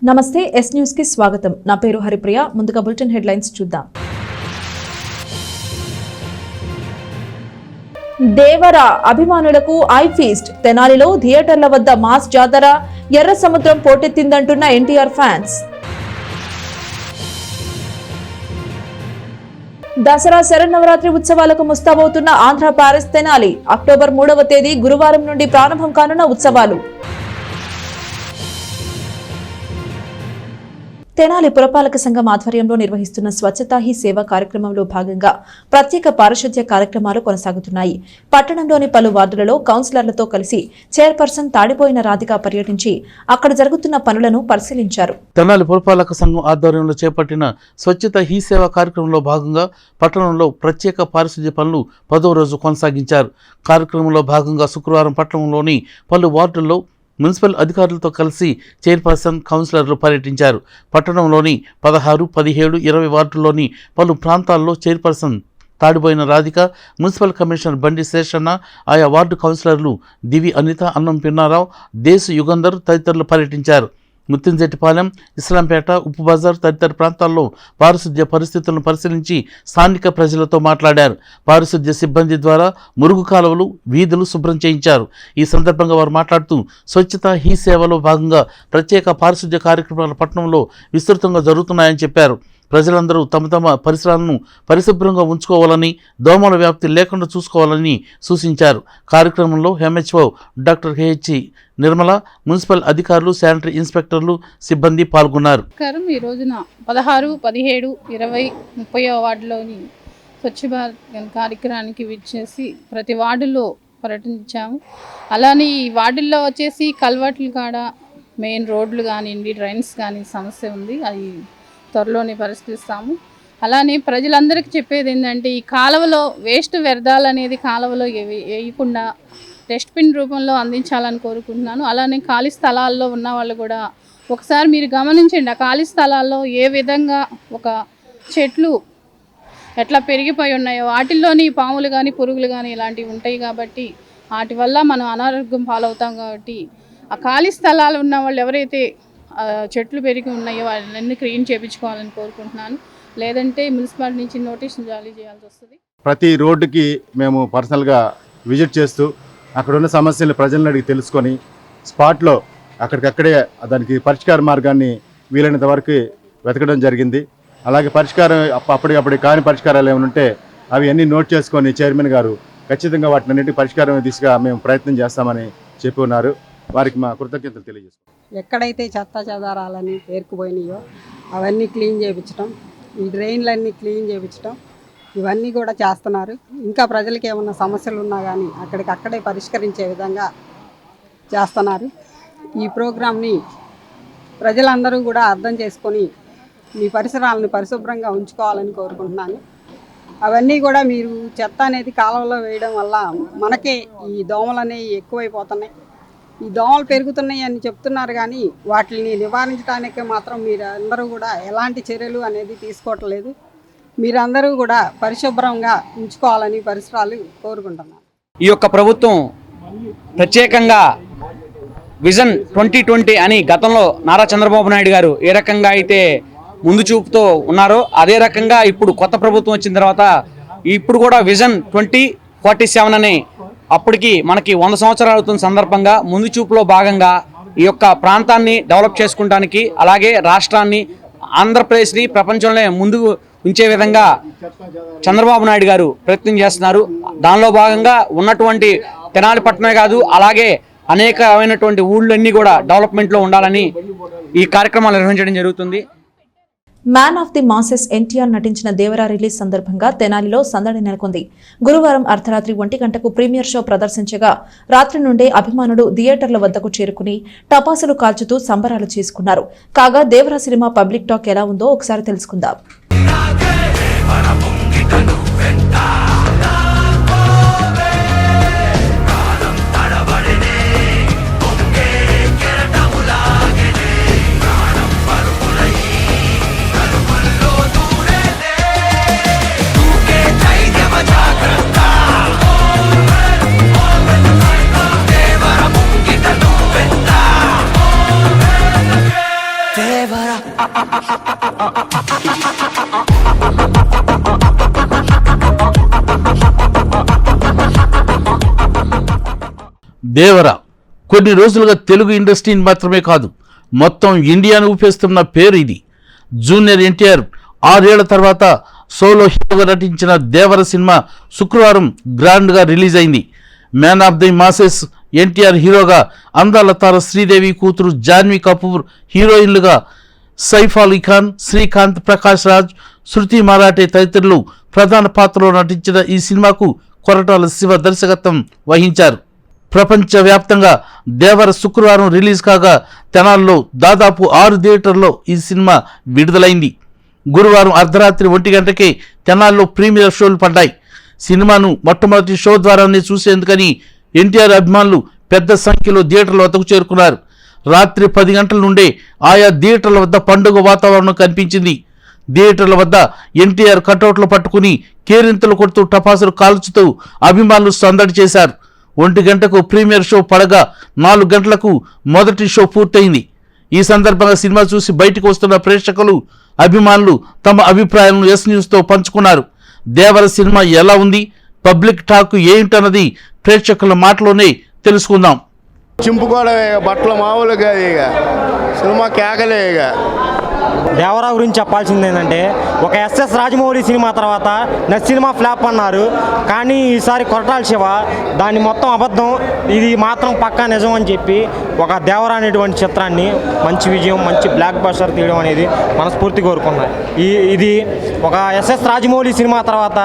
నమస్తే yes news కి స్వాగతం. నా పేరు హరిప్రియ. ముందుగా బులెటిన్ హెడ్లైన్స్ చూద్దాం. దేవర అభిమానులకు ఐ ఫీస్ట్. తెనాలిలో థియేటర్ల వద్ద మాస్ జాతర. ఎర్ర సముద్రం పోటెత్తిందంటున్న ఎన్టీఆర్ ఫ్యాన్స్. దసరా శరన్నవరాత్రి ఉత్సవాలకు ముస్తాబవుతున్న ఆంధ్ర ప్యారిస్ తెనాలి. అక్టోబర్ 3వ తేదీ గురువారం నుండి ప్రారంభం కానున్న ఉత్సవాలు. తెనాలి పురపాలక సంఘం ఆధ్వర్యంలో నిర్వహిస్తున్న స్వచ్ఛతా హీ సేవ కార్యక్రమంలో భాగంగా ప్రత్యేక పారిశుధ్య కార్యక్రమాలు కొనసాగుతున్నాయి. పట్టణంలోని పలు వార్డులలో కౌన్సిలర్లతో కలిసి చైర్పర్సన్ తాడిపోయిన రాధిక పర్యటించి అక్కడ జరుగుతున్న పనులను పరిశీలించారు. తెనాలి పురపాలక సంఘం ఆధ్వర్యంలో చేపట్టిన స్వచ్ఛతా హీ సేవ కార్యక్రమంలో భాగంగా పట్టణంలో ప్రత్యేక పారిశుధ్య పనులు 10వ రోజు కొనసాగించారు. కార్యక్రమంలో భాగంగా శుక్రవారం పట్టణంలోని పలు వార్డుల్లో మున్సిపల్ అధికారులతో కలిసి చైర్పర్సన్ కౌన్సిలర్లు పర్యటించారు. పట్టణంలోని 16, 17, 20 వార్డుల్లోని పలు ప్రాంతాల్లో చైర్పర్సన్ తాడిపోయిన రాధిక, మున్సిపల్ కమిషనర్ బండి శేషన్న, ఆయా వార్డు కౌన్సిలర్లు దివి అనిత, అన్నం పిన్నారావు, దేశు యుగంధర్ తదితరులు పర్యటించారు. ముత్తింజెట్టిపాలెం, ఇస్లాంపేట, ఉప్పు బజార్ తదితర ప్రాంతాల్లో పారిశుధ్య పరిస్థితులను పరిశీలించి స్థానిక ప్రజలతో మాట్లాడారు. పారిశుధ్య సిబ్బంది ద్వారా మురుగు కాలువలు, వీధులు శుభ్రం చేయించారు. ఈ సందర్భంగా వారు మాట్లాడుతూ స్వచ్ఛతా హీ సేవలో భాగంగా ప్రత్యేక పారిశుధ్య కార్యక్రమాలు పట్టణంలో విస్తృతంగా జరుగుతున్నాయని చెప్పారు. ప్రజలందరూ తమ తమ పరిసరాలను పరిశుభ్రంగా ఉంచుకోవాలని, దోమల వ్యాప్తి లేకుండా చూసుకోవాలని సూచించారు. కార్యక్రమంలో MHO doctor H Nirmala, municipal అధికారులు, శానిటరీ ఇన్స్పెక్టర్లు, సిబ్బంది పాల్గొన్నారు. ఈ రోజున 16, 17, 20, 30వ వార్డులోని స్వచ్ఛ భారత్ కార్యక్రమానికి విచ్చేసి ప్రతి వార్డులో పర్యటించాము. అలానే ఈ వార్డుల్లో వచ్చేసి కల్వర్ట్లు కాడ మెయిన్ రోడ్లు కానివ్వండి, డ్రైన్స్ కానీ సమస్య ఉంది. అది త్వరలోనే పరిష్కరిస్తాము. అలానే ప్రజలందరికీ చెప్పేది ఏంటంటే ఈ కాలువలో వేస్ట్ వ్యర్థాలు అనేది కాలువలో వేయకుండా డస్ట్బిన్ రూపంలో అందించాలని కోరుకుంటున్నాను. అలానే ఖాళీ స్థలాల్లో ఉన్న వాళ్ళు కూడా ఒకసారి మీరు గమనించండి. ఆ ఖాళీ స్థలాల్లో ఏ విధంగా ఒక చెట్లు ఎట్లా పెరిగిపోయి ఉన్నాయో వాటిల్లోని పాములు కానీ పురుగులు కానీ ఇలాంటివి ఉంటాయి. కాబట్టి వాటి వల్ల మనం అనారోగ్యం పాలవుతాం. కాబట్టి ఆ ఖాళీ స్థలాలు ఉన్న వాళ్ళు ఎవరైతే చెట్లు పెరిగి ఉన్నాయో వాళ్ళన్నీ క్లీన్ చేయించుకోవాలని కోరుకుంటున్నాను. లేదంటే మున్సిపాలిటీ నుంచి నోటీసులు జారీ చేయాల్సి వస్తుంది. ప్రతి రోడ్డుకి మేము పర్సనల్గా విజిట్ చేస్తూ అక్కడ ఉన్న సమస్యలు ప్రజలను అడిగి తెలుసుకొని స్పాట్లో అక్కడికక్కడే దానికి పరిష్కార మార్గాన్ని వీలైనంత వరకు వెతకడం జరిగింది. అలాగే పరిష్కారం అప్పటికప్పుడు కాని పరిష్కారాలు ఏమైనా ఉంటే అవి అన్నీ నోట్ చేసుకొని చైర్మన్ గారు ఖచ్చితంగా వాటిని అన్నింటినీ పరిష్కారం దిశగా మేము ప్రయత్నం చేస్తామని చెప్పి ఉన్నారు. వారికి మా కృతజ్ఞతలు తెలియజేస్తాం. ఎక్కడైతే చెత్త చెదారాలని పేరుకుపోయినాయో అవన్నీ క్లీన్ చేయించడం, ఈ డ్రైన్లన్నీ క్లీన్ చేయించడం ఇవన్నీ కూడా చేస్తున్నారు. ఇంకా ప్రజలకి ఏమన్నా సమస్యలు ఉన్నా కానీ అక్కడికక్కడే పరిష్కరించే విధంగా చేస్తున్నారు. ఈ ప్రోగ్రామ్ని ప్రజలందరూ కూడా అర్థం చేసుకొని మీ పరిసరాలను పరిశుభ్రంగా ఉంచుకోవాలని కోరుకుంటున్నాను. అవన్నీ కూడా మీరు చెత్త అనేది కాలువలో వేయడం వల్ల మనకే ఈ దోమలు అనేవి ఎక్కువైపోతున్నాయి. ఈ దోమలు పెరుగుతున్నాయి అని చెప్తున్నారు కానీ వాటిని నివారించడానికి మాత్రం మీరు అందరూ కూడా ఎలాంటి చర్యలు అనేది తీసుకోవట్లేదు. మీరందరూ కూడా పరిశుభ్రంగా ఉంచుకోవాలని పరిసరాలు కోరుకుంటున్నాను. ఈ యొక్క ప్రభుత్వం ప్రత్యేకంగా విజన్ 2020 అని గతంలో నారా చంద్రబాబు నాయుడు గారు ఏ రకంగా అయితే ముందు చూపుతో ఉన్నారో అదే రకంగా ఇప్పుడు కొత్త ప్రభుత్వం వచ్చిన తర్వాత ఇప్పుడు కూడా విజన్ 2047 అని అప్పటికి మనకి 100 సంవత్సరాలు అవుతున్న సందర్భంగా ముందు చూపులో భాగంగా ఈ యొక్క ప్రాంతాన్ని డెవలప్ చేసుకుంటానికి, అలాగే రాష్ట్రాన్ని, ఆంధ్రప్రదేశ్ని ప్రపంచంలో ముందుకు ఉంచే విధంగా చంద్రబాబు నాయుడు గారు ప్రయత్నం చేస్తున్నారు. దానిలో భాగంగా ఉన్నటువంటి తెనాలి పట్టణమే కాదు, అలాగే అనేకమైనటువంటి ఊళ్ళన్నీ కూడా డెవలప్మెంట్లో ఉండాలని ఈ కార్యక్రమాలు నిర్వహించడం జరుగుతుంది. Man of the masses NTR నటించిన దేవరా రిలీజ్ సందర్భంగా తెనాలిలో సందడి నెలకొంది. గురువారం అర్ధరాత్రి 1 గంటకు ప్రీమియర్ షో ప్రదర్శించగా రాత్రి నుండే అభిమానులు థియేటర్ల వద్దకు చేరుకుని టపాసులు కాల్చుతూ సంబరాలు చేసుకున్నారు. కాగా దేవరా సినిమా పబ్లిక్ టాక్ ఎలా ఉందో ఒకసారి తెలుసుకుందాం. దేవర కొన్ని రోజులుగా తెలుగు ఇండస్ట్రీని మాత్రమే కాదు మొత్తం ఇండియాను ఊపేస్తున్న పేరు ఇది. జూనియర్ ఎన్టీఆర్ 6 ఏళ్ల తర్వాత సోలో హీరోగా నటించిన దేవర సినిమా శుక్రవారం గ్రాండ్గా రిలీజ్ అయింది. Man of the masses NTR హీరోగా, అందాల తార శ్రీదేవి కూతురు జాన్వీ కపూర్ హీరోయిన్లుగా, సైఫ్ అలీ ఖాన్, శ్రీకాంత్, ప్రకాష్ రాజ్, శృతి మరాఠే తదితరులు ప్రధాన పాత్రలో నటించిన ఈ సినిమాకు కొరటాల శివ దర్శకత్వం వహించారు. ప్రపంచవ్యాప్తంగా దేవర శుక్రవారం రిలీజ్ కాగా తెనాల్లో దాదాపు 6 థియేటర్లో ఈ సినిమా విడుదలైంది. గురువారం అర్ధరాత్రి 1 గంటకే తెనాల్లో ప్రీమియర్ షోలు పడ్డాయి. సినిమాను మొట్టమొదటి షో ద్వారానే చూసేందుకని ఎన్టీఆర్ అభిమానులు పెద్ద సంఖ్యలో థియేటర్ల వద్దకు చేరుకున్నారు. రాత్రి 10 గంటల నుండే ఆయా థియేటర్ల వద్ద పండుగ వాతావరణం కనిపించింది. థియేటర్ల వద్ద ఎన్టీఆర్ కటౌట్లు పట్టుకుని కేరింతలు కొడుతూ టపాసులు కాల్చుతూ అభిమానులు సందడి చేశారు. 1 గంటకు ప్రీమియర్ షో పడగా 4 గంటలకు మొదటి షో పూర్తయింది. ఈ సందర్భంగా సినిమా చూసి బయటకు వస్తున్న ప్రేక్షకులు, అభిమానులు తమ అభిప్రాయాలను ఎస్ న్యూస్తో పంచుకున్నారు. దేవర సినిమా ఎలా ఉంది, పబ్లిక్ టాక్ ఏంటన్నది ప్రేక్షకుల మాటలోనే తెలుసుకుందాం. చింపుకోవడమే బట్టలు మామూలుగా ఇక సినిమా కేకలే. ఇక దేవరా గురించి చెప్పాల్సింది ఏంటంటే, ఒక ఎస్ఎస్ రాజమౌళి సినిమా తర్వాత నెక్స్ట్ సినిమా ఫ్లాప్ అన్నారు. కానీ ఈసారి కొరటాల శివ దాన్ని మొత్తం అబద్ధం, ఇది మాత్రం పక్కా నిజం అని చెప్పి ఒక దేవరా అనేటువంటి చిత్రాన్ని మంచి విజయం, మంచి బ్లాక్ బస్టర్ తీయడం అనేది మనస్ఫూర్తి కోరుకున్నాయి. ఇది ఒక ఎస్ఎస్ రాజమౌళి సినిమా తర్వాత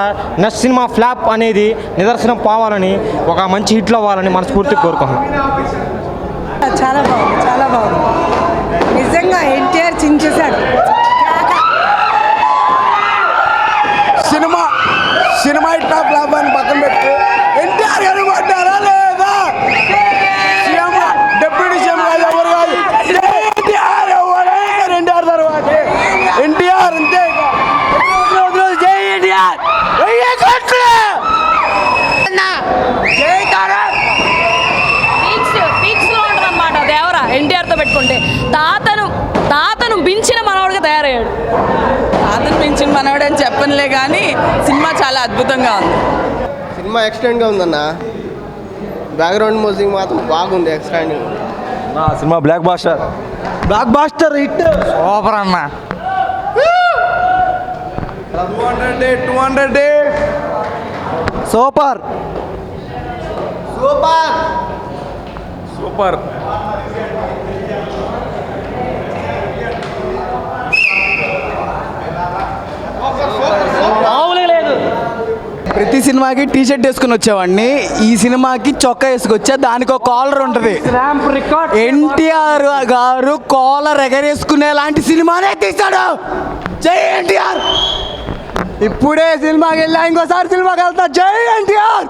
నెక్స్ట్ సినిమా ఫ్లాప్ అనేది నిదర్శనం పోవాలని, ఒక మంచి హిట్లు అవ్వాలని మనస్ఫూర్తి కోరుకున్నాం. చాలా బాగుంది, చాలా బాగుంది. నిజంగా ఎన్టీఆర్ చించేశాడు. సినిమా ఇట్లా ఫ్లాప్ అని పక్కన పెట్టి ఎన్టీఆర్ గారు పడ్డారా లేదా? సీఎం డిప్యూటీ సీఎం కాదు, ఎవరు కాదు, ఎన్టీఆర్. ఎవరైనా ఎన్టీఆర్ తర్వాత ఎన్టీఆర్ అంతే. జై ఎన్టీఆర్, ఎన్టీఆర్తో పెట్టుకుంటే తాతను మించిన మనవాడుగా తయారయ్యాడు. తాతను మించిన మనవాడు అని చెప్పనులే, కానీ సినిమా చాలా అద్భుతంగా ఉంది. సినిమా ఎక్స్టెండ్గా ఉందన్న. బ్యాక్గ్రౌండ్ మ్యూజిక్ మాత్రం బాగుంది, extend. Cinema blockbuster hit, super అన్న. 200 సూపర్ సూపర్ సూపర్. ప్రతి సినిమాకి టీ షర్ట్ వేసుకుని వచ్చేవాడిని, ఈ సినిమాకి చొక్కా వేసుకొచ్చా, దానికి ఒక కాలర్ ఉంటుంది. ఎన్టీఆర్ గారు కాలర్ ఎగరేసుకునే లాంటి సినిమానే తీశాడు. జై ఎన్టీఆర్. ఇప్పుడే సినిమాకి వెళ్ళా, ఇంకోసారి సినిమాకి వెళ్తా. జై ఎన్టీఆర్,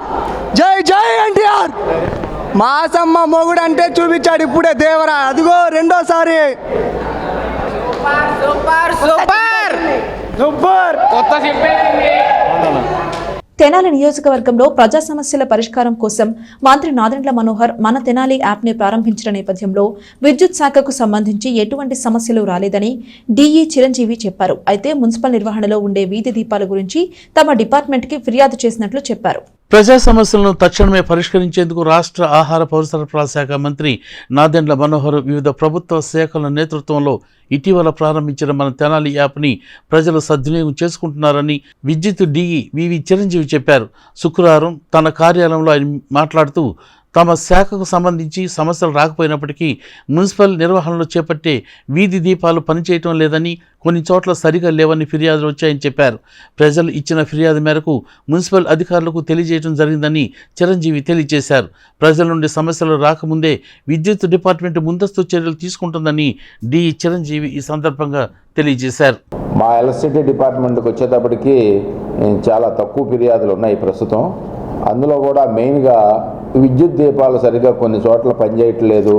జై జై ఎన్టీఆర్. మాసమ్మ మొగుడు అంటే చూపించాడు ఇప్పుడే దేవరా, అదిగో రెండోసారి. Super super super. కొత్త తెనాలి నియోజకవర్గంలో ప్రజా సమస్యల పరిష్కారం కోసం మంత్రి నాదెండ్ల మనోహర్ మన తెనాలి యాప్ని ప్రారంభించిన నేపథ్యంలో విద్యుత్ శాఖకు సంబంధించి ఎటువంటి సమస్యలు రాలేదని డీఈ చిరంజీవి చెప్పారు. అయితే మున్సిపల్ నిర్వహణలో ఉండే వీధి దీపాల గురించి తమ డిపార్ట్మెంట్కి ఫిర్యాదు చేసినట్లు చెప్పారు. ప్రజా సమస్యలను తక్షణమే పరిష్కరించేందుకు రాష్ట్ర ఆహార పౌర సరఫరాల శాఖ మంత్రి నాదెండ్ల మనోహర్ వివిధ ప్రభుత్వ శాఖల నేతృత్వంలో ఇటీవల ప్రారంభించిన మన తెనాలి యాప్ని ప్రజలు సద్వినియోగం చేసుకుంటున్నారని విద్యుత్ డీఈ వివి చిరంజీవి చెప్పారు. శుక్రవారం తన కార్యాలయంలో ఆయన మాట్లాడుతూ తమ శాఖకు సంబంధించి సమస్యలు రాకపోయినప్పటికీ మున్సిపల్ నిర్వహణలో చేపట్టే వీధి దీపాలు పనిచేయటం లేదని, కొన్ని చోట్ల సరిగా లేవని ఫిర్యాదులు వచ్చాయని చెప్పారు. ప్రజలు ఇచ్చిన ఫిర్యాదు మేరకు మున్సిపల్ అధికారులకు తెలియజేయడం జరిగిందని చిరంజీవి తెలియజేశారు. ప్రజల నుండి సమస్యలు రాకముందే విద్యుత్ డిపార్ట్మెంట్ ముందస్తు చర్యలు తీసుకుంటుందని డి చిరంజీవి ఈ సందర్భంగా తెలియజేశారు. మా ఎలక్ట్రిసిటీ డిపార్ట్మెంట్కి వచ్చేటప్పటికి చాలా తక్కువ ఫిర్యాదులు ఉన్నాయి ప్రస్తుతం. అందులో కూడా మెయిన్గా విద్యుత్ దీపాలు సరిగ్గా కొన్ని చోట్ల పనిచేయట్లేదు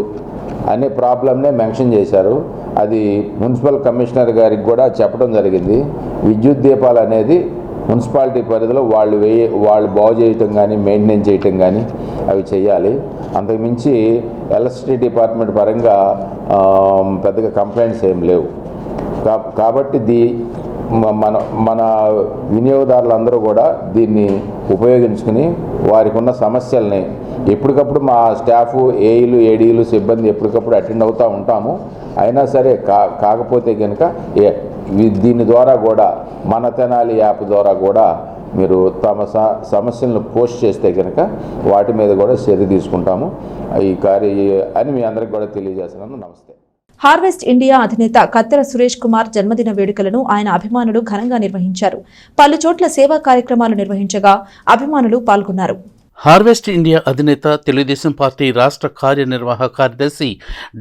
అనే ప్రాబ్లంనే మెన్షన్ చేశారు. అది మున్సిపల్ కమిషనర్ గారికి కూడా చెప్పడం జరిగింది. విద్యుత్ దీపాలు అనేది మున్సిపాలిటీ పరిధిలో వాళ్ళు బాగు చేయటం కానీ మెయింటెనెన్స్ చేయటం కానీ అవి చేయాలి. అంతకుమించి ఎలక్ట్రిసిటీ డిపార్ట్మెంట్ పరంగా పెద్దగా కంప్లైంట్స్ ఏం లేవు. కాబట్టి మన వినియోగదారులందరూ కూడా దీన్ని ఉపయోగించుకుని వారికి ఉన్న సమస్యల్ని ఎప్పటికప్పుడు మా స్టాఫ్ ఏఈలు ఏడీలు సిబ్బంది ఎప్పటికప్పుడు అటెండ్ అవుతూ ఉంటాము. అయినా సరే కాకపోతే కనుక దీని ద్వారా కూడా మన తెనాలి యాప్ ద్వారా కూడా మీరు తమ సమస్యలను పోస్ట్ చేస్తే కనుక వాటి మీద కూడా చర్య తీసుకుంటాము అని మీ అందరికి కూడా తెలియజేస్తున్నాను. నమస్తే. హార్వెస్ట్ ఇండియా అధినేత కత్తెర సురేష్ కుమార్ జన్మదిన వేడుకలను ఆయన అభిమానులు ఘనంగా నిర్వహించారు. పలు చోట్ల సేవా కార్యక్రమాలు నిర్వహించగా అభిమానులు పాల్గొన్నారు. హార్వెస్ట్ ఇండియా అధినేత తెలుగుదేశం పార్టీ రాష్ట్ర కార్యనిర్వాహక కార్యదర్శి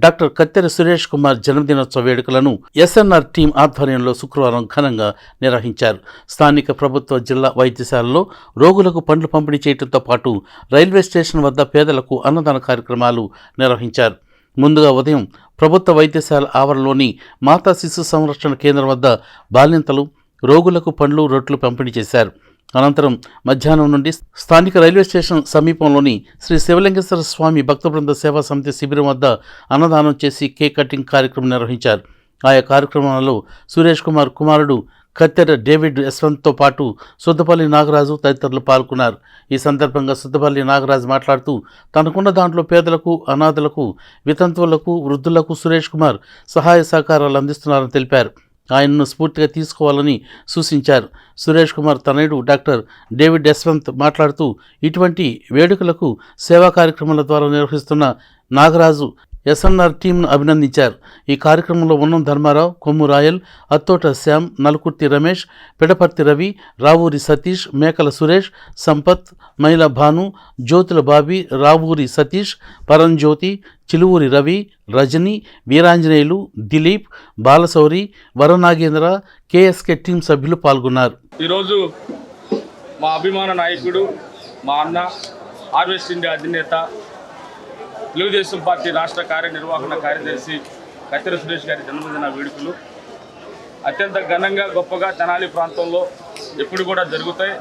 డాక్టర్ కత్తెర సురేష్ కుమార్ జన్మదినోత్సవ వేడుకలను ఎస్ఎన్ఆర్ టీం ఆధ్వర్యంలో శుక్రవారం ఘనంగా నిర్వహించారు. స్థానిక ప్రభుత్వ జిల్లా వైద్యశాలలో రోగులకు పండ్లు పంపిణీ చేయడంతో పాటు రైల్వే స్టేషన్ వద్ద పేదలకు అన్నదాన కార్యక్రమాలు నిర్వహించారు. ముందుగా ఉదయం ప్రభుత్వ వైద్యశాల ఆవరణలోని మాతా శిశు సంరక్షణ కేంద్రం వద్ద బాలింతలు రోగులకు పండ్లు రొట్టెలు పంపిణీ చేశారు. అనంతరం మధ్యాహ్నం నుండి స్థానిక రైల్వే స్టేషన్ సమీపంలోని శ్రీ శివలింగేశ్వర స్వామి భక్త బృంద సేవా సమితి శిబిరం వద్ద అన్నదానం చేసి కేక్ కటింగ్ కార్యక్రమం నిర్వహించారు. ఆయా కార్యక్రమాలలో సురేష్ కుమార్ కుమారుడు కత్తెర డేవిడ్ యశ్వంత్తో పాటు సుద్దపల్లి నాగరాజు తదితరులు పాల్గొన్నారు. ఈ సందర్భంగా సుద్దపల్లి నాగరాజు మాట్లాడుతూ తనకున్న దాంట్లో పేదలకు, అనాథలకు, వితంతువులకు, వృద్ధులకు సురేష్ కుమార్ సహాయ సహకారాలు అందిస్తున్నారని తెలిపారు. ఆయనను స్ఫూర్తిగా తీసుకోవాలని సూచించారు. సురేష్ కుమార్ తనయుడు డాక్టర్ డేవిడ్ యశ్వంత్ మాట్లాడుతూ ఇటువంటి వేడుకలకు సేవా కార్యక్రమాల ద్వారా నిర్వహిస్తున్న నాగరాజు ఎస్ఎన్ఆర్ టీంను అభినందించారు. ఈ కార్యక్రమంలో ఉన్నం ధర్మారావు, కొమ్ము రాయల్, అత్తోట శ్యామ్, నలుకుర్తి రమేష్, పిడపర్తి రవి, రావూరి సతీష్, మేకల సురేష్, సంపత్, మైల భాను, జ్యోతుల బాబీ, రావూరి సతీష్, పరంజ్యోతి, చిలువూరి రవి, రజని, వీరాంజనేయులు, దిలీప్, బాలశౌరి, వరనాగేంద్ర, కేఎస్కే టీం సభ్యులు పాల్గొన్నారు. ఈరోజు మా అభిమాన నాయకుడు, మా అన్న, హార్వెస్ట్ ఇండియా అధినేత, తెలుగుదేశం పార్టీ రాష్ట్ర కార్యనిర్వహణ కార్యదర్శి కత్తెర సురేష్ గారి జన్మదిన వేడుకలు అత్యంత ఘనంగా గొప్పగా తెనాలి ప్రాంతంలో ఎప్పుడు కూడా జరుగుతాయి.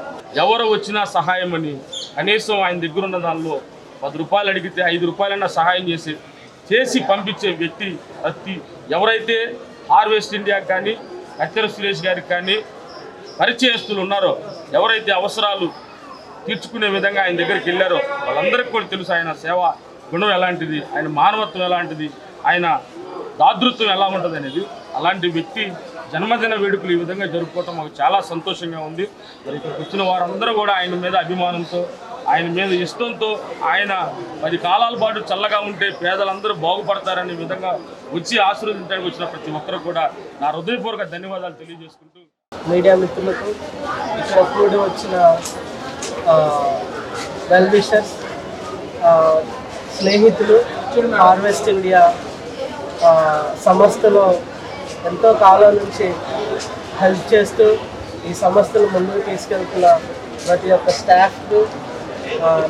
ఎవరు వచ్చినా సహాయం అని కనీసం ఆయన దగ్గర ఉన్న దానిలో 10 రూపాయలు అడిగితే 5 రూపాయలన్నా సహాయం చేసి పంపించే వ్యక్తి ఎవరైతే హార్వెస్ట్ ఇండియాకి కానీ కత్తెర సురేష్ గారికి కానీ పరిచయస్తులు ఉన్నారో, ఎవరైతే అవసరాలు తీర్చుకునే విధంగా ఆయన దగ్గరికి వెళ్ళారో వాళ్ళందరికీ కూడా తెలుసు ఆయన సేవ గుణం ఎలాంటిది, ఆయన మానవత్వం ఎలాంటిది, ఆయన దాతృత్వం ఎలా ఉంటుంది అనేది. అలాంటి వ్యక్తి జన్మదిన వేడుకలు ఈ విధంగా జరుపుకోవటం మాకు చాలా సంతోషంగా ఉంది. మరి ఇక్కడికి వచ్చిన వారందరూ కూడా ఆయన మీద అభిమానంతో, ఆయన మీద ఇష్టంతో, ఆయన 10 కాలాల పాటు చల్లగా ఉంటే పేదలందరూ బాగుపడతారనే విధంగా వచ్చి ఆశీర్వదించడానికి వచ్చిన ప్రతి ఒక్కరు కూడా నా హృదయపూర్వక ధన్యవాదాలు తెలియజేసుకుంటూ, మీడియా మిత్రులకు, ఇక్కడ కూడి వచ్చిన వెల్ విషర్స్, స్నేహితులు, హార్వెస్ట్ ఇండియా సంస్థలో ఎంతో కాలం నుంచి హెల్ప్ చేస్తూ ఈ సంస్థను ముందుకు తీసుకెళ్తున్న ప్రతి ఒక్క స్టాఫ్కు,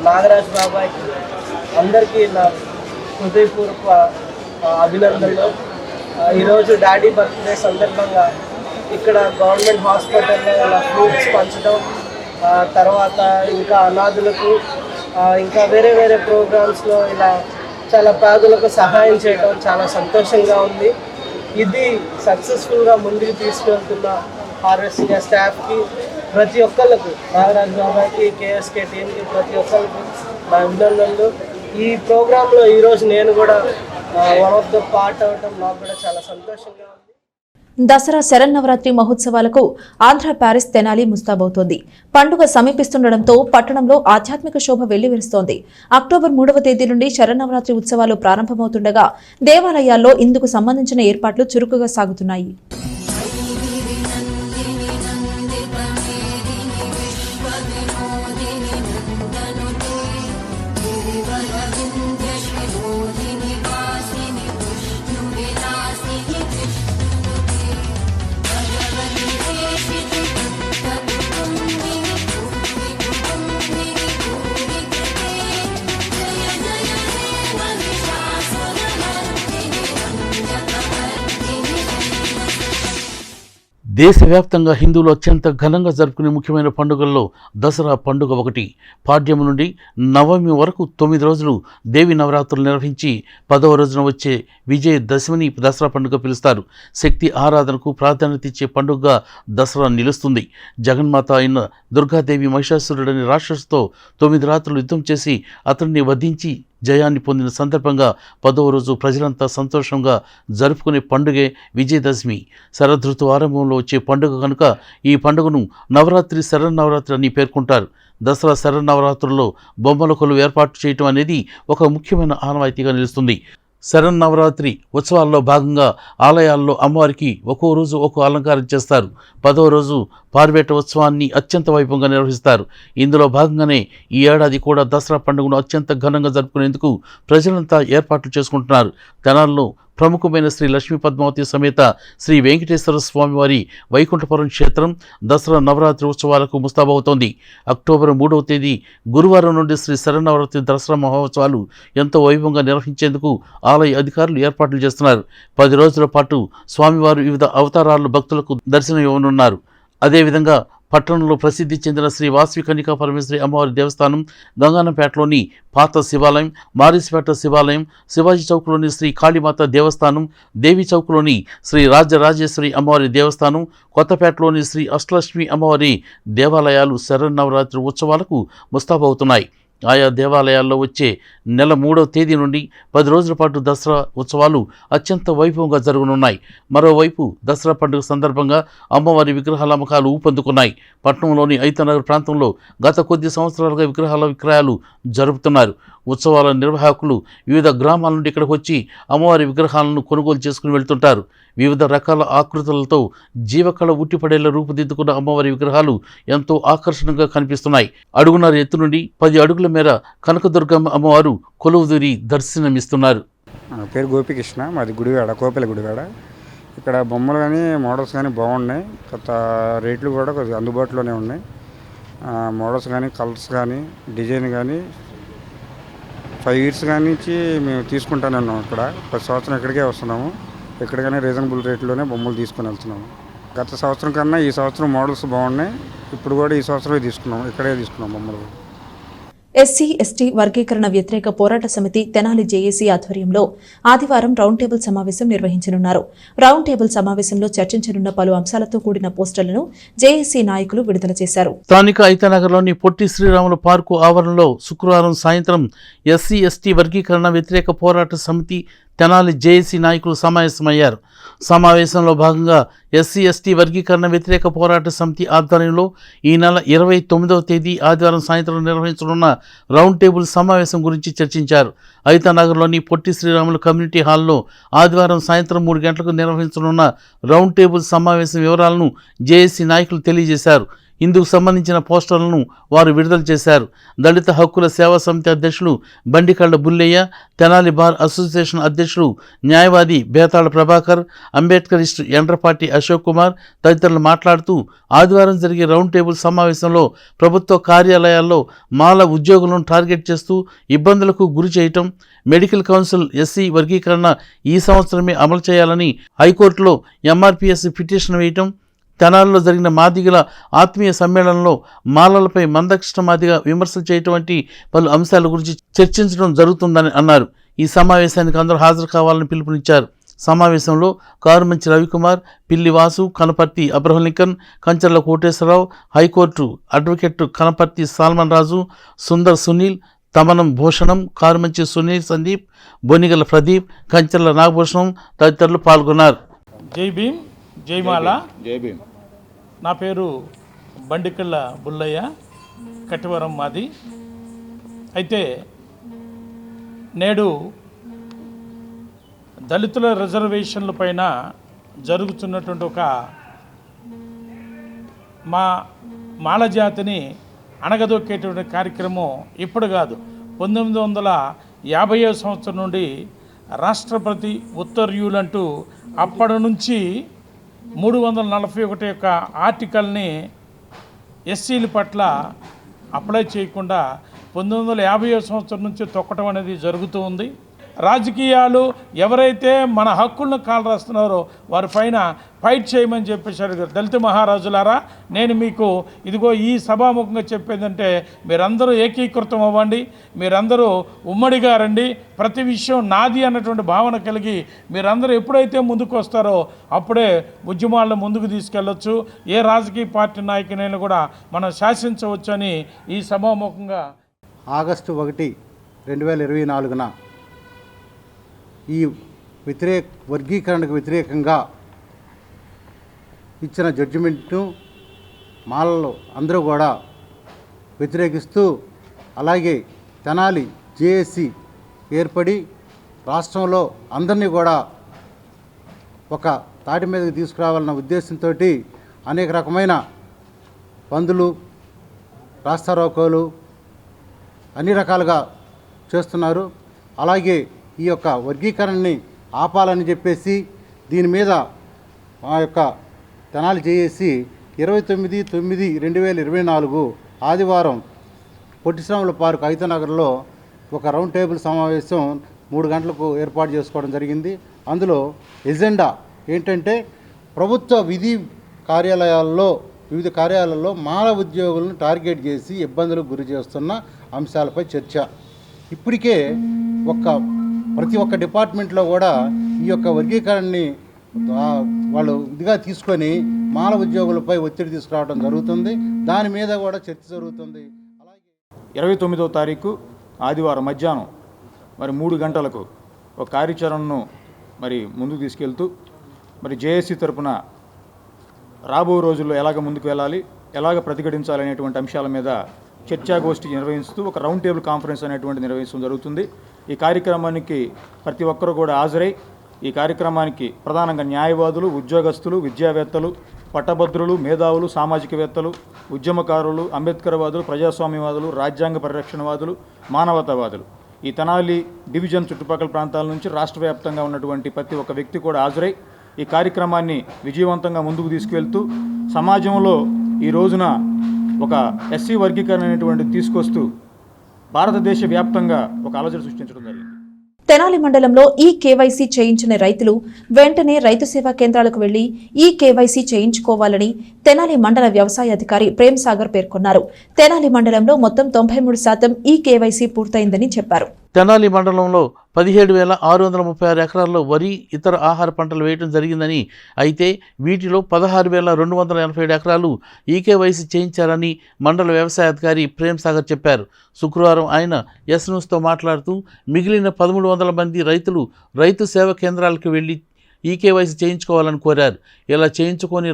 నాగరాజ్ బాబాయ్కి అందరికీ నా హృదయపూర్వక అభినందనలు. ఈరోజు డాడీ బర్త్డే సందర్భంగా ఇక్కడ గవర్నమెంట్ హాస్పిటల్లో ఇలా ఫ్రూట్స్ పంచడం, తర్వాత ఇంకా అనాథులకు, ఇంకా వేరే వేరే ప్రోగ్రామ్స్లో ఇలా చాలా పేదలకు సహాయం చేయడం చాలా సంతోషంగా ఉంది. ఇది సక్సెస్ఫుల్గా ముందుకు తీసుకెళ్తున్న హార్వెస్ట్ ఇండియా స్టాఫ్కి, ప్రతి ఒక్కళ్ళకు, నాగరాజ్ బాబాకి, కేఎస్కే టీంకి, ప్రతి ఒక్కరికి నా అభినందనలు. ఈ ప్రోగ్రాంలో ఈరోజు నేను కూడా వన్ ఆఫ్ ద పార్ట్ అవ్వటం నాకు కూడా చాలా సంతోషంగా ఉంది. దసరా శరన్నవరాత్రి మహోత్సవాలకు ఆంధ్ర ప్యారిస్ తెనాలి ముస్తాబవుతోంది. పండుగ సమీపిస్తుండటంతో పట్టణంలో ఆధ్యాత్మిక శోభ వెల్లివిరుస్తోంది. అక్టోబర్ 3వ తేదీ నుండి శరన్నవరాత్రి ఉత్సవాలు ప్రారంభమవుతుండగా దేవాలయాల్లో ఇందుకు సంబంధించిన ఏర్పాట్లు చురుకుగా సాగుతున్నాయి. దేశవ్యాప్తంగా హిందువులు అత్యంత ఘనంగా జరుపుకునే ముఖ్యమైన పండుగల్లో దసరా పండుగ ఒకటి. పాడ్యము నుండి నవమి వరకు 9 రోజులు దేవి నవరాత్రులు నిర్వహించి 10వ రోజున వచ్చే విజయదశమిని దసరా పండుగ పిలుస్తారు. శక్తి ఆరాధనకు ప్రాధాన్యత ఇచ్చే పండుగగా దసరా నిలుస్తుంది. జగన్మాత అయిన దుర్గాదేవి మహిషాసురుడని రాక్షసుతో 9 రాత్రులు యుద్ధం చేసి అతన్ని వధించి జయాన్ని పొందిన సందర్భంగా 10వ రోజు ప్రజలంతా సంతోషంగా జరుపుకునే పండుగే విజయదశమి. శరదృతువు ఆరంభంలో వచ్చే పండుగ కనుక ఈ పండుగను నవరాత్రి శరన్నవరాత్రి అని పేర్కొంటారు. దసరా శరన్నవరాత్రుల్లో బొమ్మల కొలువు ఏర్పాటు చేయటం అనేది ఒక ముఖ్యమైన ఆనవాయితీగా నిలుస్తుంది. శరన్నవరాత్రి ఉత్సవాల్లో భాగంగా ఆలయాల్లో అమ్మవారికి ఒక్కో రోజు ఒక్కో అలంకారం చేస్తారు. 10వ రోజు పార్వేట ఉత్సవాన్ని అత్యంత వైభవంగా నిర్వహిస్తారు. ఇందులో భాగంగానే ఈ ఏడాది కూడా దసరా పండుగను అత్యంత ఘనంగా జరుపుకునేందుకు ప్రజలంతా ఏర్పాట్లు చేసుకుంటున్నారు. తెనాలిలో ప్రముఖమైన శ్రీ లక్ష్మీ పద్మావతి సమేత శ్రీ వెంకటేశ్వర స్వామివారి వైకుంఠపురం క్షేత్రం దసరా నవరాత్రి ఉత్సవాలకు ముస్తాబవుతోంది. అక్టోబర్ 3వ తేదీ గురువారం నుండి శ్రీ శరన్నవరాత్రి దసరా మహోత్సవాలు ఎంతో వైభవంగా నిర్వహించేందుకు ఆలయ అధికారులు ఏర్పాట్లు చేస్తున్నారు. 10 రోజుల పాటు స్వామివారు వివిధ అవతారాల్లో భక్తులకు దర్శనం ఇవ్వనున్నారు. అదేవిధంగా పట్టణంలో ప్రసిద్ధి చెందిన శ్రీ వాసవి కన్యకా పరమేశ్వరి అమ్మవారి దేవస్థానం, గంగానంపేటలోని పాత శివాలయం, మారిసిపేట శివాలయం, శివాజీ చౌక్లోని శ్రీ కాళీమాత దేవస్థానం, దేవి చౌక్లోని శ్రీ రాజరాజేశ్వరి అమ్మవారి దేవస్థానం, కొత్తపేటలోని శ్రీ అష్టలక్ష్మి అమ్మవారి దేవాలయాలు శరన్నవరాత్రి ఉత్సవాలకు ముస్తాబవుతున్నాయి. ఆయా దేవాలయాల్లో వచ్చే నెల 3వ తేదీ నుండి 10 రోజుల పాటు దసరా ఉత్సవాలు అత్యంత వైభవంగా జరగనున్నాయి. మరోవైపు దసరా పండుగ సందర్భంగా అమ్మవారి విగ్రహాల అమ్మకాలు ఊపందుకున్నాయి. పట్టణంలోని ఐతనగర్ ప్రాంతంలో గత కొద్ది సంవత్సరాలుగా విగ్రహాల విక్రయాలు జరుపుతున్నారు. ఉత్సవాల నిర్వాహకులు వివిధ గ్రామాల నుండి ఇక్కడికి వచ్చి అమ్మవారి విగ్రహాలను కొనుగోలు చేసుకుని వెళ్తుంటారు. వివిధ రకాల ఆకృతులతో జీవకళ ఉట్టిపడేలా రూపుదిద్దుకున్న అమ్మవారి విగ్రహాలు ఎంతో ఆకర్షణగా కనిపిస్తున్నాయి. అడుగున్నర ఎత్తు నుండి 10 అడుగుల మేర కనకదుర్గమ్మ అమ్మవారు కొలువుదూరి దర్శనమిస్తున్నారు. నా పేరు గోపికృష్ణ, మాది గుడివాడ, కోపెల గుడివాడ. ఇక్కడ బొమ్మలు కానీ మోడల్స్ కానీ బాగున్నాయి. కొత్త రేట్లు కూడా కొద్దిగా అందుబాటులోనే ఉన్నాయి. మోడల్స్ కానీ కలర్స్ కానీ డిజైన్ కానీ 5 ఇయర్స్ కానీ నుంచి మేము తీసుకుంటానే ఉన్నాం. ఇక్కడ 10 సంవత్సరం ఇక్కడికే వస్తున్నాము. ఎక్కడికైనా రీజనబుల్ రేట్లోనే బొమ్మలు తీసుకొని వెళ్తున్నాము. గత సంవత్సరం కన్నా ఈ సంవత్సరం మోడల్స్ బాగున్నాయి. ఇప్పుడు కూడా ఈ సంవత్సరమే తీసుకున్నాం, ఇక్కడే తీసుకున్నాం బొమ్మలు. ఎస్సీ ఎస్టీ వర్గీకరణ వ్యతిరేక పోరాట సమితి తెనాలి జేఏసీ ఆధ్వర్యంలో ఆదివారం రౌండ్ టేబుల్ సమావేశం నిర్వహించనున్నారు. రౌండ్ టేబుల్ సమావేశంలో చర్చించనున్న పలు అంశాలతో కూడిన పోస్టర్లను జేఏసీ నాయకులు విడుదల చేశారు. స్థానిక ఐతనగర్లోని పొట్టి శ్రీరాములు పార్కు ఆవరణలో శుక్రవారం సాయంత్రం ఎస్సీ ఎస్టీ వర్గీకరణ వ్యతిరేక పోరాట సమితి తెనాలి జేఏసీ నాయకులు సమావేశమయ్యారు. సమావేశంలో భాగంగా ఎస్సీ ఎస్టీ వర్గీకరణ వ్యతిరేక పోరాట సమితి ఆధ్వర్యంలో ఈ నెల 29వ తేదీ ఆదివారం సాయంత్రం నిర్వహించనున్న రౌండ్ టేబుల్ సమావేశం గురించి చర్చించారు. ఐతనగర్లోని పొట్టి శ్రీరాములు కమ్యూనిటీ హాల్లో ఆదివారం సాయంత్రం 3 గంటలకు నిర్వహించనున్న రౌండ్ టేబుల్ సమావేశం వివరాలను జేఏసీ నాయకులు తెలియజేశారు. ఇందుకు సంబంధించిన పోస్టర్లను వారు విడుదల చేశారు. దళిత హక్కుల సేవా సమితి అధ్యక్షులు బండికళ్ల బుల్లయ్య, తెనాలి బార్ అసోసియేషన్ అధ్యక్షులు న్యాయవాది బేతాళ ప్రభాకర్, అంబేద్కరిస్ట్ ఎండ్రపాటి అశోక్ కుమార్ తదితరులు మాట్లాడుతూ ఆదివారం జరిగే రౌండ్ టేబుల్ సమావేశంలో ప్రభుత్వ కార్యాలయాల్లో మాల ఉద్యోగులను టార్గెట్ చేస్తూ ఇబ్బందులకు గురి చేయటం, మెడికల్ కౌన్సిల్ ఎస్సీ వర్గీకరణ ఈ సంవత్సరమే అమలు చేయాలని హైకోర్టులో ఎంఆర్పీఎస్ పిటిషన్ వేయటం, తెనాలిలో జరిగిన మాదిగల ఆత్మీయ సమ్మేళనంలో మాలలపై మందకృష్ణ మాదిగ విమర్శలు చేయటం వంటి పలు అంశాల గురించి చర్చించడం జరుగుతుందని అన్నారు. ఈ సమావేశానికి అందరూ హాజరు కావాలని పిలుపునిచ్చారు. సమావేశంలో Karumanchi Ravikumar, Pilli Vasu, Kanaparthi Abraham Lincoln, Kancharla Koteswararao, high court advocate Kanaparthi Solomon Raju, Sundar Sunil, Tamanam Bhushanam, Karumanchi Sunil Sandeep, Bonigala Pradeep, Kancharla Nagabhushanam తదితరులు పాల్గొన్నారు. జై భీమ్, జైమాల. జై భీమ్. నా పేరు బండికళ్ళ బుల్లయ్య, కట్టివరం మాది. అయితే నేడు దళితుల రిజర్వేషన్ల పైన జరుగుతున్నటువంటి ఒక మాల జాతిని అణగదొక్కేటువంటి కార్యక్రమం ఇప్పుడు కాదు, 1950వ సంవత్సరం నుండి రాష్ట్రపతి ఉత్తర్వులంటూ అప్పటి నుంచి 341 యొక్క ఆర్టికల్ని ఎస్సీల పట్ల అప్లై చేయకుండా 1950వ సంవత్సరం నుంచి తొక్కటం అనేది జరుగుతూ ఉంది. రాజకీయాలు ఎవరైతే మన హక్కులను కాలరాస్తున్నారో వారి పైన ఫైట్ చేయమని చెప్పేశారు. దళిత మహారాజులారా, నేను మీకు ఇదిగో ఈ సభాముఖంగా చెప్పేదంటే మీరందరూ ఏకీకృతం అవ్వండి, మీరందరూ ఉమ్మడిగా రండి, ప్రతి విషయం నాది అన్నటువంటి భావన కలిగి మీరందరూ ఎప్పుడైతే ముందుకు వస్తారో అప్పుడే ఉద్యమాలను ముందుకు తీసుకెళ్ళొచ్చు. ఏ రాజకీయ పార్టీ నాయకునైనా కూడా మనం శాసించవచ్చు అని ఈ సభాముఖంగా ఆగస్టు 1, 2024 ఈ వర్గీకరణకు వ్యతిరేకంగా ఇచ్చిన జడ్జిమెంట్ను మాలలో అందరూ కూడా వ్యతిరేకిస్తూ, అలాగే తెనాలి జేఏసీ ఏర్పడి రాష్ట్రంలో అందరినీ కూడా ఒక తాటి మీదకి తీసుకురావాలన్న ఉద్దేశంతో అనేక రకమైన బందులు, రాస్తారోకోలు అన్ని రకాలుగా చేస్తున్నారు. అలాగే ఈ యొక్క వర్గీకరణని ఆపాలని చెప్పేసి దీని మీద మా యొక్క తెనాలి జేఏసీ 29/9/2024 ఆదివారం పొట్టిశ్రమల పార్క్ ఐతనగర్లో ఒక రౌండ్ టేబుల్ సమావేశం 3 గంటలకు ఏర్పాటు చేసుకోవడం జరిగింది. అందులో ఎజెండా ఏంటంటే ప్రభుత్వ వివిధ కార్యాలయాల్లో మాల ఉద్యోగులను టార్గెట్ చేసి ఇబ్బందులకు గురి చేస్తున్న అంశాలపై చర్చ. ఇప్పటికే ప్రతి ఒక్క డిపార్ట్మెంట్లో కూడా ఈ యొక్క వర్గీకరణని వాళ్ళు ఇదిగా తీసుకొని మాల ఉద్యోగులపై ఒత్తిడి తీసుకురావడం జరుగుతుంది. దాని మీద కూడా చర్చ జరుగుతుంది. అలాగే 29వ తారీఖు ఆదివారం మధ్యాహ్నం 3 గంటలకు ఒక కార్యాచరణను ముందుకు తీసుకెళ్తూ జేఏసీ తరపున రాబో రోజుల్లో ఎలాగ ముందుకు వెళ్ళాలి, ఎలాగ ప్రతిఘటించాలనేటువంటి అంశాల మీద చర్చాగోష్ఠి నిర్వహిస్తూ ఒక రౌండ్ టేబుల్ కాన్ఫరెన్స్ అనేటువంటి నిర్వహించడం జరుగుతుంది. ఈ కార్యక్రమానికి ప్రతి ఒక్కరూ కూడా హాజరై ఈ కార్యక్రమానికి ప్రధానంగా న్యాయవాదులు, ఉద్యోగస్తులు, విద్యావేత్తలు, పట్టభద్రులు, మేధావులు, సామాజికవేత్తలు, ఉద్యమకారులు, అంబేద్కర్వాదులు, ప్రజాస్వామ్యవాదులు, రాజ్యాంగ పరిరక్షణవాదులు, మానవతావాదులు, ఈ తెనాలి డివిజన్ చుట్టుపక్కల ప్రాంతాల నుంచి రాష్ట్ర వ్యాప్తంగా ఉన్నటువంటి ప్రతి ఒక్క వ్యక్తి కూడా హాజరై ఈ కార్యక్రమాన్ని విజయవంతంగా ముందుకు తీసుకువెళ్తూ సమాజంలో ఈ రోజున ఒక ఎస్సీ వర్గీకరణ అనేటువంటిది తీసుకొస్తూ భారతదేశ వ్యాప్తంగా ఒక అలజడి సృష్టించడం జరిగింది. తెనాలి మండలంలో ఈ కేవైసీ చేయించిన రైతులు వెంటనే రైతు సేవా కేంద్రాలకు వెళ్లి ఈ కేవైసీ చేయించుకోవాలని తెనాలి మండల వ్యవసాయ అధికారి ప్రేమ్ సాగర్ పేర్కొన్నారు. తెనాలి మండలంలో మొత్తం 93% ఈ కేవైసీ పూర్తయిందని చెప్పారు. తెనాలి మండలంలో 17,636 ఎకరాల్లో వరి, ఇతర ఆహార పంటలు వేయడం జరిగిందని, అయితే వీటిలో 16,287 ఎకరాలు ఈకేవైసీ చేయించారని మండల వ్యవసాయ అధికారి ప్రేమ్ సాగర్ చెప్పారు. శుక్రవారం ఆయన ఎస్ న్యూస్తో మాట్లాడుతూ మిగిలిన 1,300 మంది రైతులు రైతు సేవా కేంద్రాలకు వెళ్లి ఈకేవైసీ చేయించుకోవాలని కోరారు. ఇలా చేయించుకొని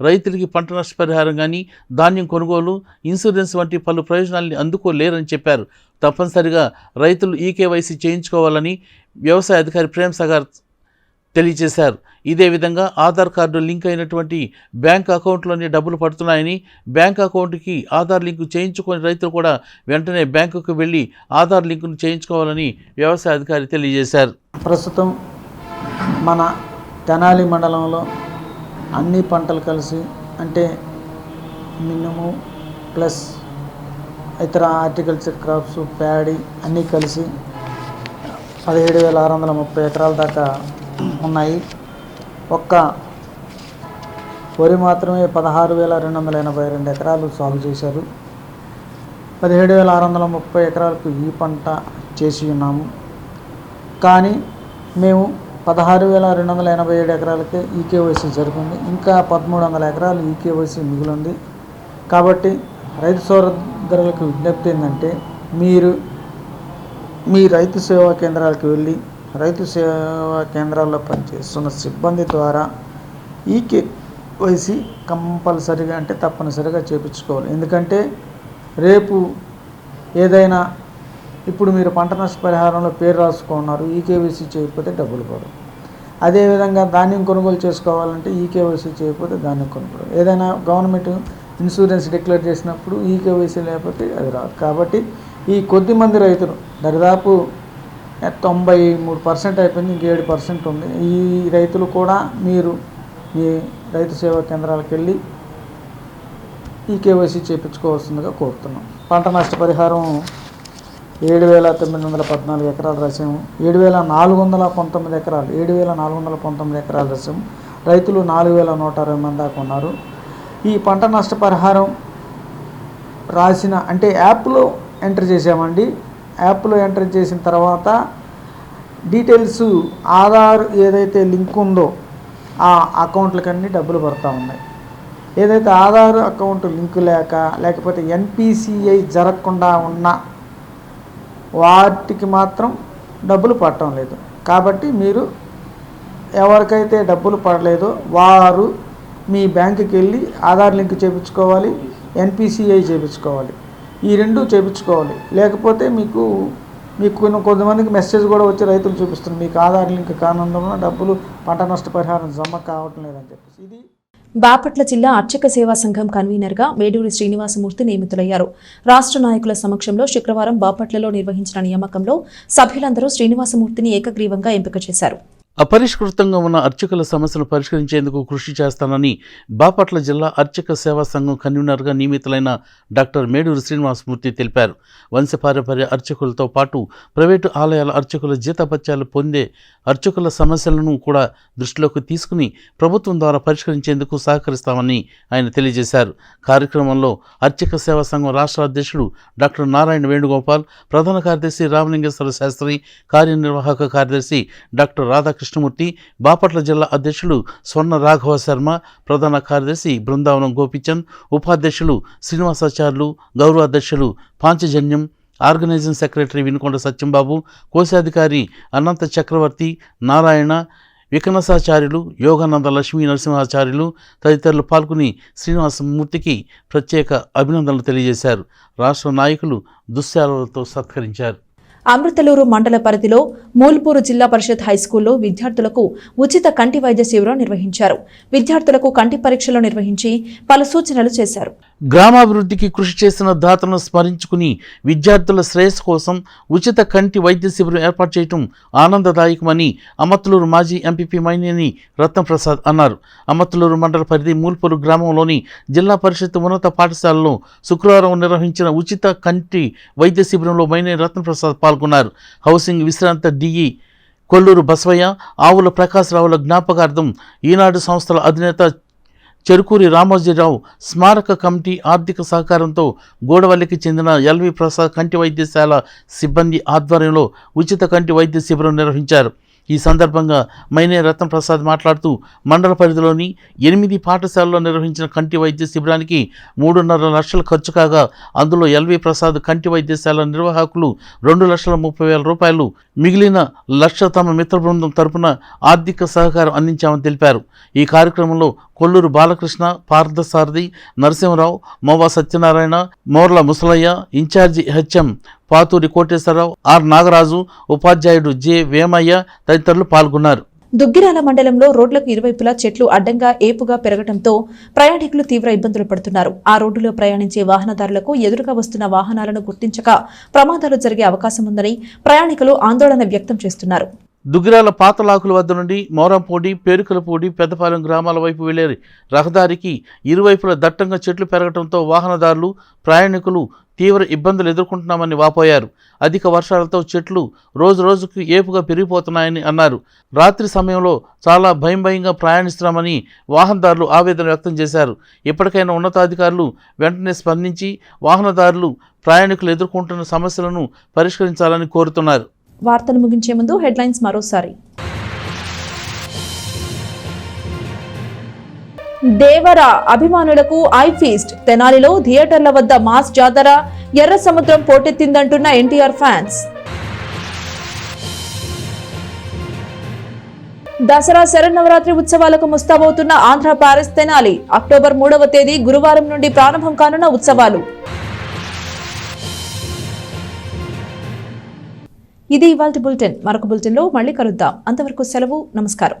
రైతులకి పంట నష్టపరిహారం కానీ, ధాన్యం కొనుగోలు, ఇన్సూరెన్స్ వంటి పలు ప్రయోజనాల్ని అందుకోలేరని చెప్పారు. తప్పనిసరిగా రైతులు ఈకేవైసీ చేయించుకోవాలని వ్యవసాయ అధికారి ప్రేమ్ సాగర్ తెలియజేశారు. ఇదే విధంగా ఆధార్ కార్డు లింక్ అయినటువంటి బ్యాంక్ అకౌంట్లోనే డబ్బులు పడుతున్నాయని, బ్యాంక్ అకౌంట్కి ఆధార్ లింకు చేయించుకొని రైతులు కూడా వెంటనే బ్యాంకుకు వెళ్ళి ఆధార్ లింకును చేయించుకోవాలని వ్యవసాయ అధికారి తెలియజేశారు. ప్రస్తుతం మన తెనాలి మండలంలో అన్ని పంటలు కలిసి, అంటే మినుము ప్లస్ ఇతర హార్టికల్చర్ క్రాప్స్, ప్యాడీ అన్నీ కలిసి 17,630 ఎకరాల దాకా ఉన్నాయి. ఒక్క వరి మాత్రమే 16,282 ఎకరాలు సాగు చేశారు. 17,630 ఎకరాలకు ఈ పంట చేసి ఉన్నాము. కానీ మేము 16,287 ఎకరాలకే ఈకేవైసీ జరిగింది. ఇంకా 1,300 ఎకరాలు ఈకేవైసీ మిగిలింది. కాబట్టి రైతు సోదరులకు విజ్ఞప్తి ఏంటంటే, మీరు మీ రైతు సేవా కేంద్రాలకు వెళ్ళి రైతు సేవా కేంద్రాల్లో పనిచేస్తున్న సిబ్బంది ద్వారా ఈకేవైసీ కంపల్సరీగా, అంటే తప్పనిసరిగా చేయించుకోవాలి. ఎందుకంటే రేపు ఏదైనా, ఇప్పుడు మీరు పంట నష్టపరిహారంలో పేరు రాసుకున్నారు, ఈకేవైసీ చేయకపోతే డబ్బులు పడవు. అదేవిధంగా ధాన్యం కొనుగోలు చేసుకోవాలంటే ఈకేవైసీ చేయకపోతే ధాన్యం కొనుగోలు, ఏదైనా గవర్నమెంట్ ఇన్సూరెన్స్ డిక్లేర్ చేసినప్పుడు ఈకేవైసీ లేకపోతే అది రాదు. కాబట్టి ఈ కొద్దిమంది రైతులు, దరిదాపు 93% అయిపోయింది, ఇంక 7% ఉంది. ఈ రైతులు కూడా మీరు మీ రైతు సేవా కేంద్రాలకు వెళ్ళి ఈకేవైసీ చేయించుకోవాల్సిందిగా కోరుతున్నాం. పంట నష్టపరిహారం 7,914 ఎకరాలు రాసాము. 7,419 ఎకరాలు 7,419 ఎకరాలు రాసాము. రైతులు 4,120 మంది దాకా ఉన్నారు. ఈ పంట నష్టపరిహారం రాసిన అంటే యాప్లో ఎంటర్ చేసామండి. యాప్లో ఎంటర్ చేసిన తర్వాత డీటెయిల్స్ ఆధార్ ఏదైతే లింక్ ఉందో ఆ అకౌంట్లకన్నీ డబ్బులు పడుతూ ఉన్నాయి. ఏదైతే ఆధార్ అకౌంట్ లింక్ లేకపోతే ఎన్పిసిఐ జరగకుండా ఉన్న వాటికి మాత్రం డబ్బులు పడటం లేదు. కాబట్టి మీరు ఎవరికైతే డబ్బులు పడలేదో వారు మీ బ్యాంకుకి వెళ్ళి ఆధార్ లింక్ చేయించుకోవాలి, ఎన్పిసిఐ చేయించుకోవాలి. ఈ రెండు చేయించుకోవాలి. లేకపోతే మీకు కొంతమందికి మెసేజ్ కూడా వచ్చి రైతులు చూపిస్తుంది మీకు ఆధార్ లింక్ కానందున డబ్బులు పంట నష్టపరిహారం జమ కావటం లేదని చెప్పేసి. ఇది బాపట్ల జిల్లా అర్చక సేవా సంఘం కన్వీనర్గా వేడూరి శ్రీనివాసమూర్తి నియమితులయ్యారు. రాష్ట్ర నాయకుల సమక్షంలో శుక్రవారం బాపట్లలో నిర్వహించిన నియామకంలో సభ్యులందరూ శ్రీనివాసమూర్తిని ఏకగ్రీవంగా ఎంపిక చేశారు. అపరిష్కృతంగా ఉన్న అర్చకుల సమస్యను పరిష్కరించేందుకు కృషి చేస్తానని బాపట్ల జిల్లా అర్చక సేవా సంఘం కన్వీనర్గా నియమితులైన డాక్టర్ మేడూరి శ్రీనివాసమూర్తి తెలిపారు. వంశపారంపర్య అర్చకులతో పాటు ప్రైవేటు ఆలయాల అర్చకుల జీతభత్యాలు పొందే అర్చకుల సమస్యలను కూడా దృష్టిలోకి తీసుకుని ప్రభుత్వం ద్వారా పరిష్కరించేందుకు సహకరిస్తామని ఆయన తెలియజేశారు. కార్యక్రమంలో అర్చక సేవా సంఘం రాష్ట్ర అధ్యక్షుడు డాక్టర్ నారాయణ వేణుగోపాల్, ప్రధాన కార్యదర్శి రామలింగేశ్వర శాస్త్రి, కార్యనిర్వాహక కార్యదర్శి డాక్టర్ రాధాకృష్ణమూర్తి, బాపట్ల జిల్లా అధ్యక్షులు స్వర్ణ రాఘవ శర్మ, ప్రధాన కార్యదర్శి బృందావనం గోపిచంద్, ఉపాధ్యక్షులు శ్రీనివాసాచార్యులు, గౌరవాధ్యక్షులు పాంచజన్యం, ఆర్గనైజింగ్ సెక్రటరీ వినుకొండ సత్యంబాబు, కోశాధికారి అనంత చక్రవర్తి, నారాయణ, వికనసాచార్యులు, యోగానంద లక్ష్మీ నరసింహాచార్యులు తదితరులు పాల్గొని శ్రీనివాసమూర్తికి ప్రత్యేక అభినందనలు తెలియజేశారు. రాష్ట్ర నాయకులు దుశ్శాలతో సత్కరించారు. అమృతలూరు మండల పరిధిలో మూల్పూరు జిల్లా పరిషత్ హైస్కూల్లో విద్యార్థులకు ఉచిత కంటి వైద్య శిబిరం నిర్వహించారు. విద్యార్థులకు కంటి పరీక్షలు నిర్వహించి పలు సూచనలు చేశారు. గ్రామాభివృద్ధికి కృషి చేసిన దాతను స్మరించుకుని విద్యార్థుల శ్రేయస్సు కోసం ఉచిత కంటి వైద్య శిబిరం ఏర్పాటు చేయడం ఆనందదాయకమని అమర్తలూరు మాజీ ఎంపీపీ మైనేని రత్నప్రసాద్ అన్నారు. అమర్తలూరు మండల పరిధి మూల్పూరు గ్రామంలోని జిల్లా పరిషత్ ఉన్నత పాఠశాలలో శుక్రవారం నిర్వహించిన ఉచిత కంటి వైద్య శిబిరంలో మైనేని రత్నప్రసాద్ పాల్గొన్నారు. హౌసింగ్ విశ్రాంత డిఈ కొల్లూరు బసవయ్య, ఆవుల ప్రకాశరావుల జ్ఞాపకార్థం ఈనాడు సంస్థల అధినేత చెరుకూరి రామోజీరావు స్మారక కమిటీ ఆర్థిక సహకారంతో గోడవల్లికి చెందిన ఎల్వి ప్రసాద్ కంటి వైద్యశాల సిబ్బంది ఆధ్వర్యంలో ఉచిత కంటి వైద్య శిబిరం నిర్వహించారు. ఈ సందర్భంగా మైనే రత్నప్రసాద్ మాట్లాడుతూ మండల పరిధిలోని 8 పాఠశాలల్లో నిర్వహించిన కంటి వైద్య శిబిరానికి 3.5 లక్షలు ఖర్చు కాగా అందులో ఎల్వి ప్రసాద్ కంటి వైద్యశాల నిర్వాహకులు 2,30,000 రూపాయలు, మిగిలిన 1,00,000 తమ మిత్ర బృందం తరపున ఆర్థిక సహకారం అందించామని తెలిపారు. ఈ కార్యక్రమంలో Kolluru Balakrishna, Parthasarathi, Narasimharao, Mova Satyanarayana, Morla Musalayya, incharge HM Pathuri Koteswararao, R Nagaraju, ఉపాధ్యాయుడు జె వేమయ్య తదితరులు పాల్గొన్నారు. దుగ్గిరాల మండలంలో రోడ్లకు ఇరువైపులా చెట్లు అడ్డంగా ఏపుగా పెరగడంతో ప్రయాణికులు తీవ్ర ఇబ్బందులు పడుతున్నారు. ఆ రోడ్డులో ప్రయాణించే వాహనదారులకు ఎదురుగా వస్తున్న వాహనాలను గుర్తించక ప్రమాదాలు జరిగే అవకాశం ఉందని ప్రయాణికులు ఆందోళన వ్యక్తం చేస్తున్నారు. దుగ్గిరాల పాతలాకుల వద్ద నుండి మోరంపూడి, పేరుకలపూడి, పెద్దపాలెం గ్రామాల వైపు వెళ్లే రహదారికి ఇరువైపులా దట్టంగా చెట్లు పెరగడంతో వాహనదారులు, ప్రయాణికులు తీవ్ర ఇబ్బందులు ఎదుర్కొంటున్నామని వాపోయారు. అధిక వర్షాలతో చెట్లు రోజు రోజుకు ఏపుగా పెరిగిపోతున్నాయని అన్నారు. రాత్రి సమయంలో చాలా భయంగా ప్రయాణిస్తున్నామని వాహనదారులు ఆవేదన వ్యక్తం చేశారు. ఇప్పటికైనా ఉన్నతాధికారులు వెంటనే స్పందించి వాహనదారులు, ప్రయాణికులు ఎదుర్కొంటున్న సమస్యలను పరిష్కరించాలని కోరుతున్నారు. వార్తలు ముగించే ముందు హెడ్లైన్స్ మరోసారి. దేవర అభిమానులకు ఐ ఫీస్ట్, తెనాలిలో థియేటర్ల వద్ద మాస్ జాతర, ఎర్ర సముద్రం పోటెత్తిందంటున్న ఎన్టీఆర్ ఫ్యాన్స్. దసరా శరన్నవరాత్రి ఉత్సవాలకు ముస్తాబవుతున్న ఆంధ్ర ప్యారిస్ తెనాలి. అక్టోబర్ 3వ తేదీ గురువారం నుండి ప్రారంభం కానున్న ఉత్సవాలు. ఇది ఇవాల్టి బులెటిన్. మరొక బులెటిన్లో మళ్ళీ కలుద్దాం. అంతవరకు సెలవు. నమస్కారం.